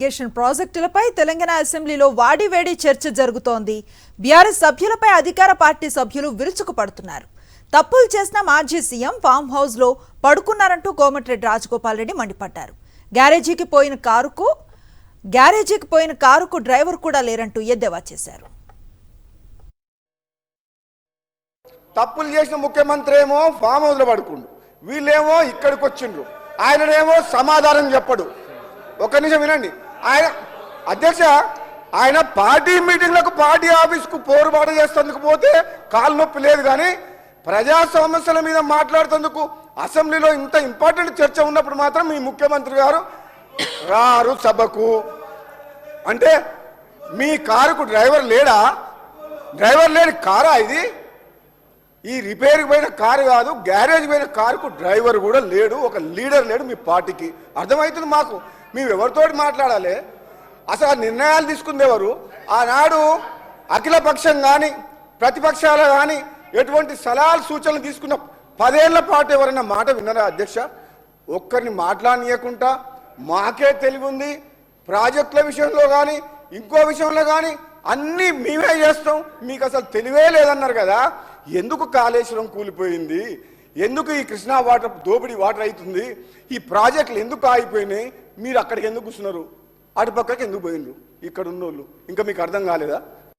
Irrigation ప్రాజెక్టులపై తెలంగాణ అసెంబ్లీలో వాడివేడి చర్చ జరుగుతోంది. బీఆర్ఎస్ సభ్యులపై అధికార పార్టీ సభ్యులు విరుచుకుపడుతున్నారు. తప్పులు చేసిన మాజీ సీఎం ఫామ్ హౌస్ లో పడుకున్నారంటూ కోమటిరెడ్డి రాజగోపాల్ రెడ్డి మండిపడ్డారు. గ్యారేజీకి పోయిన కారుకు డ్రైవర్ కూడా లేరంటూ ఎద్దేవా చేశారు. తప్పులు చేసిన ముఖ్యమంత్రి ఏమో ఫామ్ హౌస్ లో పడుకుండు, వీళ్ళేమో ఇక్కడికి వచ్చిండ్రు, ఆయననేమో సమాధానం చెప్పడు. ఒక నిమిషం వినండి. ఆయన పార్టీ మీటింగ్లకు పార్టీ ఆఫీస్కు పోరుబాటు చేసేందుకు పోతే కాలు నొప్పి లేదు, కానీ ప్రజా సమస్యల మీద మాట్లాడుతందుకు అసెంబ్లీలో ఇంత ఇంపార్టెంట్ చర్చ ఉన్నప్పుడు మాత్రం మీ ముఖ్యమంత్రి గారు రారు సభకు. అంటే మీ కారుకు డ్రైవర్ లేడా? డ్రైవర్ లేని కారా ఇది? ఈ రిపేర్కి పోయిన కారు కాదు, గ్యారేజ్ పోయిన కారుకు డ్రైవర్ కూడా లేడు, ఒక లీడర్ లేడు మీ పార్టీకి. అర్థమవుతుంది మాకు. మేము ఎవరితో మాట్లాడాలి? అసలు నిర్ణయాలు తీసుకుంది ఎవరు? ఆనాడు అఖిలపక్షం కానీ ప్రతిపక్షాలు కానీ ఎటువంటి సలహాలు సూచనలు తీసుకున్న 10 ఏళ్ల పాటు ఎవరైనా మాట విన్నారా అధ్యక్ష? ఒక్కరిని మాట్లాడనీయకుండా మాకే తెలివి ఉంది, ప్రాజెక్టుల విషయంలో కానీ ఇంకో విషయంలో కానీ అన్నీ మేమే చేస్తాం, మీకు అసలు తెలివే లేదన్నారు కదా. ఎందుకు కాళేశ్వరం కూలిపోయింది? ఎందుకు ఈ కృష్ణా వాటర్ దోపిడీ వాటర్ అవుతుంది? ఈ ప్రాజెక్టులు ఎందుకు ఆగిపోయినాయి? మీరు అక్కడికి ఎందుకు కూర్చున్నారు? అటుపక్కకి ఎందుకు పోయినరు? ఇక్కడ ఉన్నోళ్ళు ఇంకా మీకు అర్థం కాలేదా?